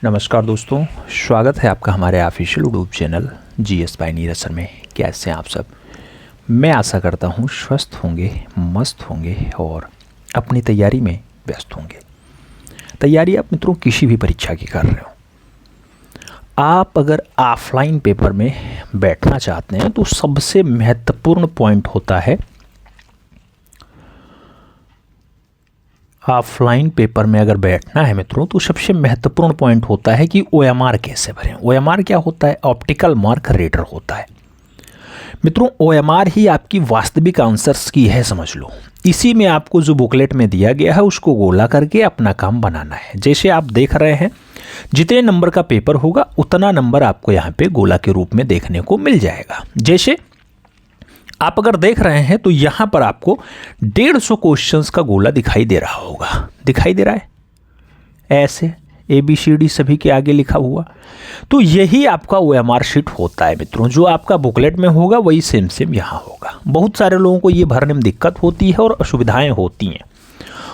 नमस्कार दोस्तों, स्वागत है आपका हमारे official YouTube channel GS bye Neeraj sir में। कैसे हैं आप सब? मैं आशा करता हूँ स्वस्थ होंगे, मस्त होंगे और अपनी तैयारी में व्यस्त होंगे। तैयारी आप मित्रों किसी भी परीक्षा की कर रहे हो, आप अगर ऑफलाइन पेपर में बैठना चाहते हैं तो सबसे महत्वपूर्ण पॉइंट होता है, ऑफलाइन पेपर में अगर बैठना है मित्रों तो सबसे महत्वपूर्ण पॉइंट होता है कि OMR कैसे भरें। OMR क्या होता है? ऑप्टिकल मार्क रीडर होता है मित्रों। OMR ही आपकी वास्तविक आंसर्स की है, समझ लो। इसी में आपको जो बुकलेट में दिया गया है उसको गोला करके अपना काम बनाना है। जैसे आप देख रहे हैं, जितने नंबर का पेपर होगा उतना नंबर आपको यहाँ पे गोला के रूप में देखने को मिल जाएगा। जैसे आप अगर देख रहे हैं तो यहाँ पर आपको 150 क्वेश्चंस का गोला दिखाई दे रहा होगा। दिखाई दे रहा है ऐसे ABCD सभी के आगे लिखा हुआ। तो यही आपका OMR शीट होता है मित्रों। जो आपका बुकलेट में होगा वही सेम सेम यहाँ होगा। बहुत सारे लोगों को ये भरने में दिक्कत होती है और असुविधाएं होती हैं।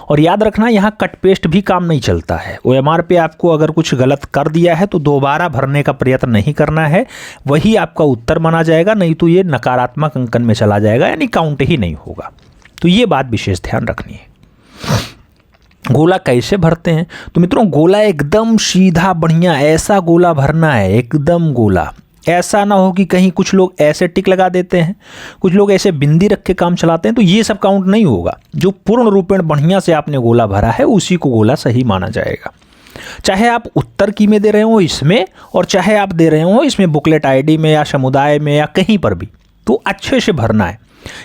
और याद रखना, यहाँ कट पेस्ट भी काम नहीं चलता है। OMR पे आपको अगर कुछ गलत कर दिया है तो दोबारा भरने का प्रयत्न नहीं करना है, वही आपका उत्तर माना जाएगा, नहीं तो ये नकारात्मक अंकन में चला जाएगा, यानी काउंट ही नहीं होगा। तो ये बात विशेष ध्यान रखनी है। गोला कैसे भरते हैं? तो मित्रों, गोला एकदम सीधा बढ़िया ऐसा गोला भरना है, एकदम गोला। ऐसा ना हो कि कहीं कुछ लोग ऐसे टिक लगा देते हैं, कुछ लोग ऐसे बिंदी रख के काम चलाते हैं, तो ये सब काउंट नहीं होगा। जो पूर्ण रूपेण बढ़िया से आपने गोला भरा है उसी को गोला सही माना जाएगा। चाहे आप उत्तर की में दे रहे हो इसमें, और चाहे आप दे रहे हो इसमें बुकलेट ID में या समुदाय में या कहीं पर भी, तो अच्छे से भरना है।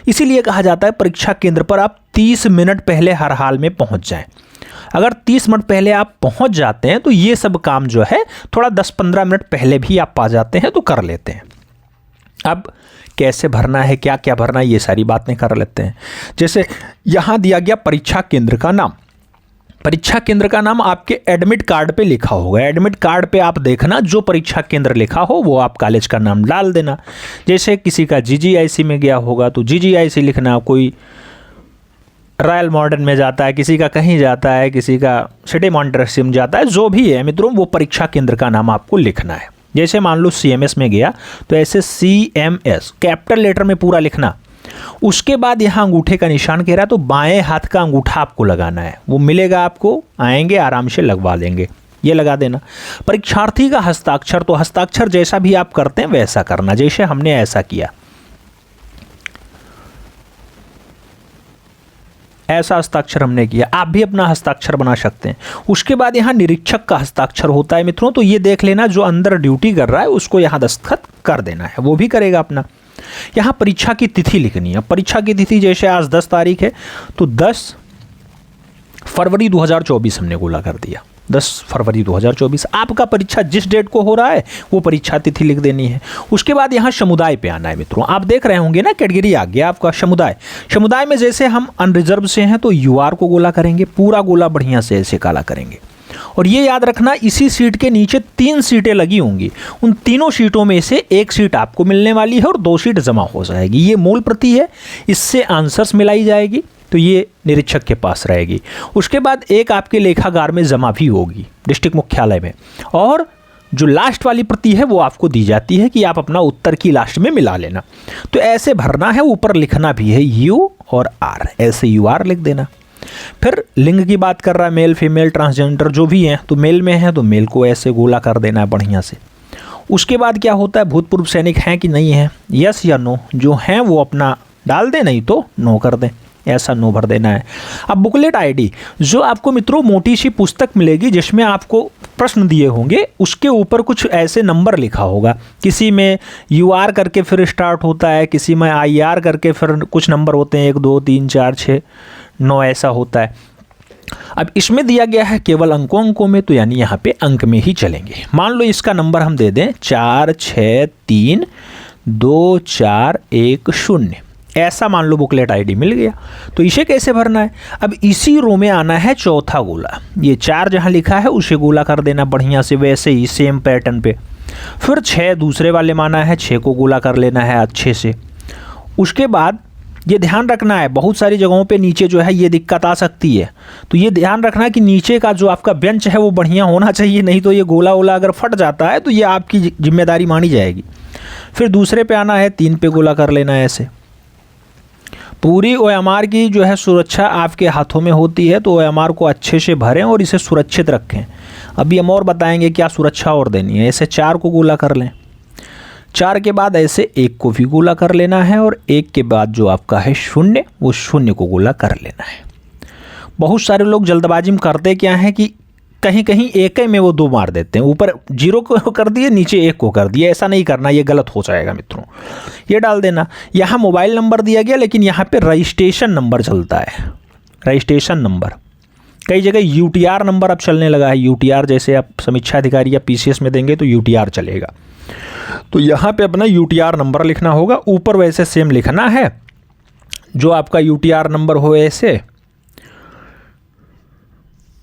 इसीलिए कहा जाता है परीक्षा केंद्र पर आप 30 मिनट पहले हर हाल में पहुंच जाएं। अगर 30 मिनट पहले आप पहुंच जाते हैं तो ये सब काम जो है थोड़ा 10-15 मिनट पहले भी आप पा जाते हैं तो कर लेते हैं। अब कैसे भरना है, क्या क्या भरना है, ये सारी बातें कर लेते हैं। जैसे यहाँ दिया गया परीक्षा केंद्र का नाम। परीक्षा केंद्र का नाम आपके एडमिट कार्ड पे लिखा होगा। एडमिट कार्ड पे आप देखना, जो परीक्षा केंद्र लिखा हो वो आप कॉलेज का नाम डाल देना। जैसे किसी का GGIC में गया होगा तो GGIC लिखना, कोई रॉयल मॉडर्न में जाता है, किसी का कहीं जाता है, किसी का सिटी मॉन्टेरेसी में जाता है, जो भी है मित्रों वो परीक्षा केंद्र का नाम आपको लिखना है। जैसे मान लो CMS में गया तो ऐसे CMS कैपिटल लेटर में पूरा लिखना। उसके बाद यहाँ अंगूठे का निशान कह रहा है तो बाएं हाथ का अंगूठा आपको लगाना है। वो मिलेगा आपको, आएंगे आराम से लगवा देंगे, ये लगा देना। परीक्षार्थी का हस्ताक्षर, तो हस्ताक्षर जैसा भी आप करते हैं वैसा करना, जैसे हमने ऐसा किया, ऐसा हस्ताक्षर हमने किया। आप भी अपना हस्ताक्षर बना सकते हैं। उसके बाद यहाँ निरीक्षक का हस्ताक्षर होता है मित्रों, तो ये देख लेना जो अंदर ड्यूटी कर रहा है उसको यहाँ दस्तखत कर देना है, वो भी करेगा अपना। यहाँ परीक्षा की तिथि लिखनी है। परीक्षा की तिथि जैसे आज 10 तारीख है तो 10 फरवरी 2024 हमने गोला कर दिया। 10 फरवरी 2024 आपका परीक्षा जिस डेट को हो रहा है वो परीक्षा तिथि लिख देनी है। उसके बाद यहाँ समुदाय पे आना है मित्रों। आप देख रहे होंगे ना, कैटेगरी आ गया आपका समुदाय। समुदाय में जैसे हम अनरिजर्व से हैं तो UR को गोला करेंगे, पूरा गोला बढ़िया से ऐसे काला करेंगे। और ये याद रखना, इसी सीट के नीचे 3 सीटें लगी होंगी। उन तीनों सीटों में से एक सीट आपको मिलने वाली है और 2 सीट जमा हो जाएगी। ये मूल प्रति है, इससे आंसर्स मिलाई जाएगी तो ये निरीक्षक के पास रहेगी। उसके बाद एक आपके लेखागार में जमा भी होगी डिस्ट्रिक्ट मुख्यालय में, और जो लास्ट वाली प्रति है वो आपको दी जाती है कि आप अपना उत्तर की लास्ट में मिला लेना। तो ऐसे भरना है, ऊपर लिखना भी है U और R, ऐसे UR लिख देना। फिर लिंग की बात कर रहा है, मेल फीमेल ट्रांसजेंडर जो भी हैं, तो मेल में है तो मेल को ऐसे गोला कर देना है बढ़िया से। उसके बाद क्या होता है, भूतपूर्व सैनिक हैं कि नहीं है, यस या नो, जो हैं वो अपना डाल दें, नहीं तो नो कर दें, ऐसा नो भर देना है। अब बुकलेट ID, जो आपको मित्रों मोटी सी पुस्तक मिलेगी जिसमें आपको प्रश्न दिए होंगे, उसके ऊपर कुछ ऐसे नंबर लिखा होगा। किसी में UR करके फिर स्टार्ट होता है, किसी में IR करके फिर कुछ नंबर होते हैं, 1 2 3 4 6 9 ऐसा होता है। अब इसमें दिया गया है केवल अंकों में, तो यानी यहाँ पे अंक में ही चलेंगे। मान लो इसका नंबर हम दे दें 4 6 3 2 4 1 0, ऐसा मान लो बुकलेट ID मिल गया। तो इसे कैसे भरना है? अब इसी रो में आना है चौथा गोला। ये 4 जहाँ लिखा है उसे गोला कर देना बढ़िया से, वैसे ही सेम पैटर्न पे। फिर 6 दूसरे वाले माना है, 6 को गोला कर लेना है अच्छे से। उसके बाद ये ध्यान रखना है, बहुत सारी जगहों पे नीचे जो है ये दिक्कत आ सकती है। तो ये ध्यान रखना कि नीचे का जो आपका बेंच है वो बढ़िया होना चाहिए, नहीं तो ये गोला वोला अगर फट जाता है तो ये आपकी जिम्मेदारी मानी जाएगी। फिर दूसरे पे आना है, 3 पे गोला कर लेना है ऐसे। पूरी OMR की जो है सुरक्षा आपके हाथों में होती है, तो OMR को अच्छे से भरें और इसे सुरक्षित रखें। अभी हम और बताएंगे क्या सुरक्षा और देनी है। ऐसे 4 को गोला कर लें, 4 के बाद ऐसे 1 को भी गोला कर लेना है, और 1 के बाद जो आपका है 0, वो 0 को गोला कर लेना है। बहुत सारे लोग जल्दबाजी में करते क्या है कि कहीं कहीं एक में वो 2 मार देते हैं, ऊपर 0 को कर दिए, नीचे 1 को कर दिया। ऐसा नहीं करना, ये गलत हो जाएगा मित्रों। ये डाल देना। यहाँ मोबाइल नंबर दिया गया, लेकिन यहाँ पे रजिस्ट्रेशन नंबर चलता है, रजिस्ट्रेशन नंबर। कई जगह UTR नंबर अब चलने लगा है। UTR जैसे आप समीक्षा अधिकारी या PCS में देंगे तो UTR चलेगा, तो यहाँ पे अपना UTR नंबर लिखना होगा। ऊपर वैसे सेम लिखना है, जो आपका UTR नंबर हो ऐसे,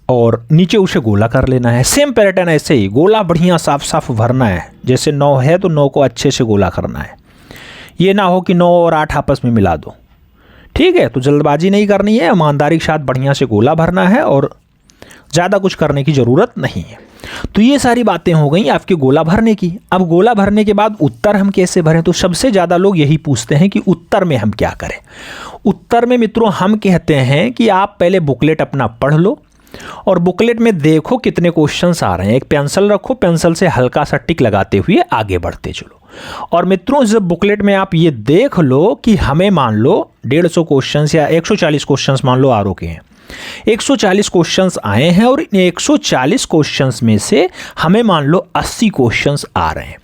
और नीचे उसे गोला कर लेना है। सेम पैटर्न ऐसे ही, गोला बढ़िया साफ साफ भरना है। जैसे 9 है तो 9 को अच्छे से गोला करना है। ये ना हो कि 9 और 8 आपस में मिला दो, ठीक है। तो जल्दबाजी नहीं करनी है, ईमानदारी के साथ बढ़िया से गोला भरना है, और ज़्यादा कुछ करने की ज़रूरत नहीं है। तो ये सारी बातें हो गई आपके गोला भरने की। अब गोला भरने के बाद उत्तर हम कैसे भरें, तो सबसे ज़्यादा लोग यही पूछते हैं कि उत्तर में हम क्या करें। उत्तर में मित्रों हम कहते हैं कि आप पहले बुकलेट अपना पढ़ लो, और बुकलेट में देखो कितने क्वेश्चंस आ रहे हैं। एक पेंसिल रखो, पेंसिल से हल्का सा टिक लगाते हुए आगे बढ़ते चलो। और मित्रों जब बुकलेट में आप ये देख लो कि हमें मान लो 150 क्वेश्चंस या 140 क्वेश्चंस मान लो RO के हैं, 140 क्वेश्चंस आए हैं, और इन 140 क्वेश्चंस में से हमें मान लो 80 क्वेश्चंस आ रहे हैं।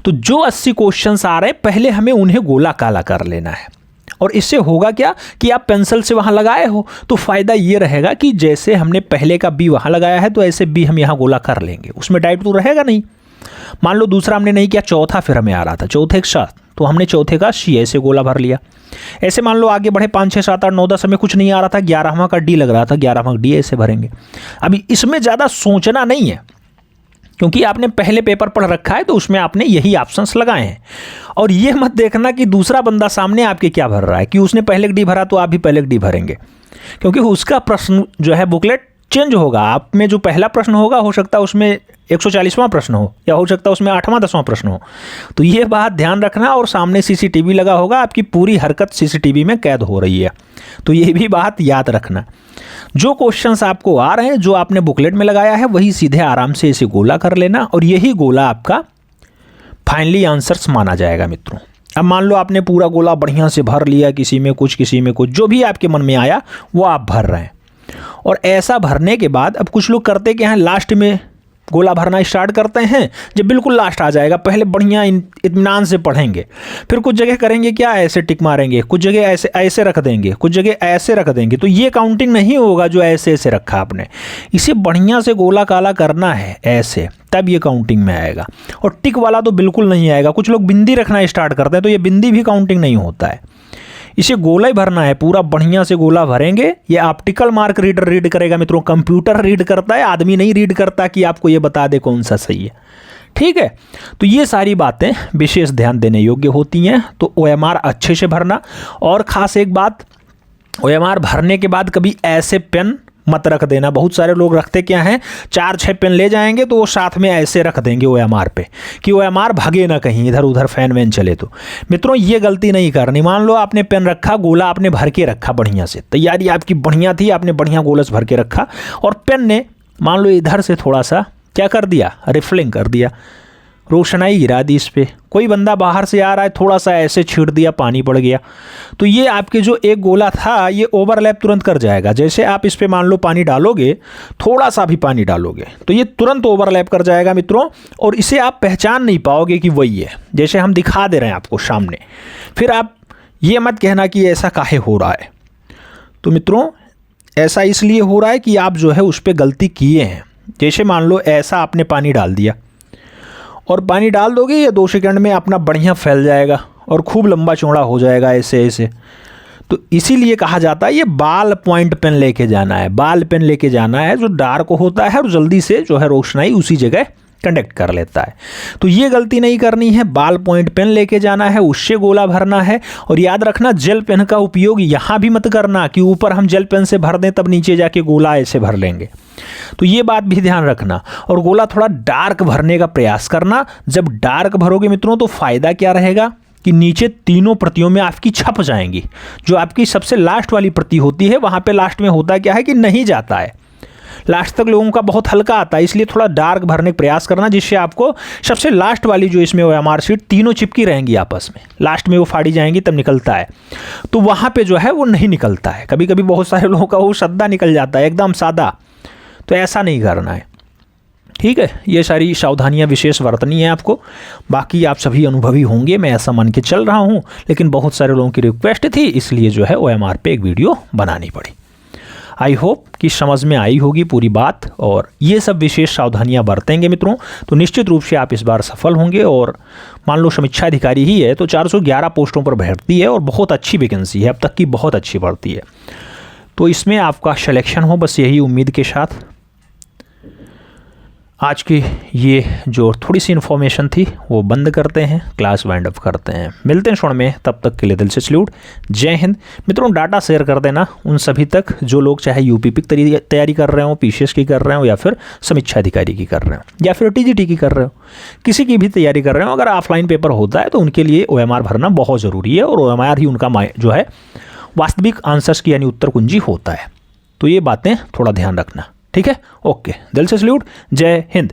तो जो 80 क्वेश्चंस आ रहे हैं पहले हमें उन्हें गोला काला कर लेना है। और इससे होगा क्या कि आप पेंसिल से वहाँ लगाए हो, तो फ़ायदा ये रहेगा कि जैसे हमने पहले का B वहाँ लगाया है, तो ऐसे B हम यहाँ गोला कर लेंगे, उसमें डाइट तो रहेगा नहीं। मान लो दूसरा हमने नहीं किया, चौथा फिर हमें आ रहा था, चौथे के साथ, तो हमने चौथे का C ऐसे गोला भर लिया। ऐसे मान लो आगे बढ़े 5, 6, 7, 8, 9, 10 हमें कुछ नहीं आ रहा था, 11वां का D लग रहा था, 11वां का D ऐसे भरेंगे। अभी इसमें ज़्यादा सोचना नहीं है, क्योंकि आपने पहले पेपर पढ़ रखा है, तो उसमें आपने यही ऑप्शंस लगाए हैं। और ये मत देखना कि दूसरा बंदा सामने आपके क्या भर रहा है, कि उसने पहले D भरा तो आप भी पहले D भरेंगे, क्योंकि उसका प्रश्न जो है बुकलेट चेंज होगा। आप में जो पहला प्रश्न होगा हो सकता है उसमें 140वां प्रश्न हो, या हो सकता है उसमें 8वां 10वां प्रश्न हो। तो ये बात ध्यान रखना। और सामने CCTV लगा होगा, आपकी पूरी हरकत CCTV में कैद हो रही है, तो ये भी बात याद रखना। जो क्वेश्चंस आपको आ रहे हैं, जो आपने बुकलेट में लगाया है, वही सीधे आराम से इसे गोला कर लेना, और यही गोला आपका फाइनली आंसर्स माना जाएगा मित्रों। अब मान लो आपने पूरा गोला बढ़िया से भर लिया, किसी में कुछ जो भी आपके मन में आया वो आप भर रहे हैं। और ऐसा भरने के बाद अब कुछ लोग करते क्या हैं, लास्ट में गोला भरना स्टार्ट करते हैं। जब बिल्कुल लास्ट आ जाएगा, पहले बढ़िया इत्मीनान से पढ़ेंगे, फिर कुछ जगह करेंगे क्या, ऐसे टिक मारेंगे, कुछ जगह ऐसे ऐसे रख देंगे, कुछ जगह ऐसे रख देंगे। तो ये काउंटिंग नहीं होगा जो ऐसे ऐसे रखा आपने। इसे बढ़िया से गोला काला करना है ऐसे, तब ये काउंटिंग में आएगा। और टिक वाला तो बिल्कुल नहीं आएगा। कुछ लोग बिंदी रखना स्टार्ट करते हैं, तो ये बिंदी भी काउंटिंग नहीं होता है। इसे गोला ही भरना है, पूरा बढ़िया से गोला भरेंगे। ये ऑप्टिकल मार्क रीडर रीड करेगा मित्रों, कंप्यूटर रीड करता है, आदमी नहीं रीड करता कि आपको ये बता दे कौन सा सही है, ठीक है। तो ये सारी बातें विशेष ध्यान देने योग्य होती हैं। तो OMR अच्छे से भरना। और ख़ास एक बात, OMR भरने के बाद कभी ऐसे पेन मत रख देना। बहुत सारे लोग रखते क्या हैं, 4-6 पेन ले जाएंगे तो वो साथ में ऐसे रख देंगे OMR पे, कि OMR भागे ना कहीं इधर उधर फैन वैन चले। तो मित्रों ये गलती नहीं करनी। मान लो आपने पेन रखा, गोला आपने भर के रखा बढ़िया से, तैयारी आपकी बढ़िया थी, आपने बढ़िया गोला से भर के रखा, और पेन ने मान लो इधर से थोड़ा सा क्या कर दिया, रिफलिंग कर दिया, रोशनाई गिरा दी इस पर। कोई बंदा बाहर से आ रहा है, थोड़ा सा ऐसे छीट दिया, पानी पड़ गया, तो ये आपके जो एक गोला था ये ओवरलैप तुरंत कर जाएगा। जैसे आप इस पे मान लो पानी डालोगे, थोड़ा सा भी पानी डालोगे, तो ये तुरंत ओवरलैप कर जाएगा मित्रों, और इसे आप पहचान नहीं पाओगे कि वही है, जैसे हम दिखा दे रहे हैं आपको सामने। फिर आप ये मत कहना कि ऐसा काहे हो रहा है। तो मित्रों ऐसा इसलिए हो रहा है कि आप जो है उस पर गलती किए हैं। जैसे मान लो ऐसा आपने पानी डाल दिया, और पानी डाल दोगे ये 2 सेकंड में अपना बढ़िया फैल जाएगा और खूब लंबा चौड़ा हो जाएगा ऐसे ऐसे। तो इसीलिए कहा जाता है ये बाल पॉइंट पेन लेके जाना है, बाल पेन लेके जाना है, जो डार्क होता है और जल्दी से जो है रोशनाई उसी जगह कंडक्ट कर लेता है। तो ये गलती नहीं करनी है, बाल पॉइंट पेन लेके जाना है, उससे गोला भरना है। और याद रखना जेल पेन का उपयोग यहाँ भी मत करना कि ऊपर हम जेल पेन से भर दें तब नीचे जाके गोला ऐसे भर लेंगे, तो ये बात भी ध्यान रखना। और गोला थोड़ा डार्क भरने का प्रयास करना। जब डार्क भरोगे मित्रों तो फायदा क्या रहेगा कि नीचे तीनों प्रतियों में आपकी छप जाएंगी। जो आपकी सबसे लास्ट वाली प्रति होती है वहां पे लास्ट में होता क्या है कि नहीं जाता है, लास्ट तक लोगों का बहुत हल्का आता है, इसलिए थोड़ा डार्क भरने का प्रयास करना, जिससे आपको सबसे लास्ट वाली जो इसमें OMR शीट तीनों चिपकी रहेंगी आपस में, लास्ट में वो फाड़ी जाएंगी तब निकलता है। तो वहाँ पे जो है वो नहीं निकलता है। कभी कभी बहुत सारे लोगों का वो सद्दा निकल जाता है एकदम सादा, तो ऐसा नहीं करना है। ठीक है, ये सारी सावधानियां विशेष बरतनी है आपको। बाकी आप सभी अनुभवी होंगे, मैं ऐसा मान के चल रहा हूँ, लेकिन बहुत सारे लोगों की रिक्वेस्ट थी इसलिए जो है OMR पे एक वीडियो बनानी पड़ी। आई होप कि समझ में आई होगी पूरी बात, और ये सब विशेष सावधानियां बरतेंगे मित्रों तो निश्चित रूप से आप इस बार सफल होंगे। और मान लो समीक्षा अधिकारी ही है तो 411 पोस्टों पर भर्ती है और बहुत अच्छी वैकेंसी है, अब तक की बहुत अच्छी भर्ती है, तो इसमें आपका सिलेक्शन हो, बस यही उम्मीद के साथ आज की ये जो थोड़ी सी इन्फॉर्मेशन थी वो बंद करते हैं, क्लास वाइंड अप करते हैं। मिलते हैं क्षण में, तब तक के लिए दिल से सैल्यूट, जय हिंद। मित्रों डाटा शेयर कर देना उन सभी तक जो लोग चाहे यूपीपी की तैयारी कर रहे हो, पीसीएस की कर रहे हो, या फिर समीक्षा अधिकारी की कर रहे हो, या फिर टीजीटी की कर रहे हो, किसी की भी तैयारी कर रहे हो। अगर ऑफलाइन पेपर होता है तो उनके लिए OMR भरना बहुत ज़रूरी है, और OMR ही उनका जो है वास्तविक आंसर्स की यानी उत्तर कुंजी होता है। तो ये बातें थोड़ा ध्यान रखना, ठीक है। ओके, दिल से सैल्यूट, जय हिंद।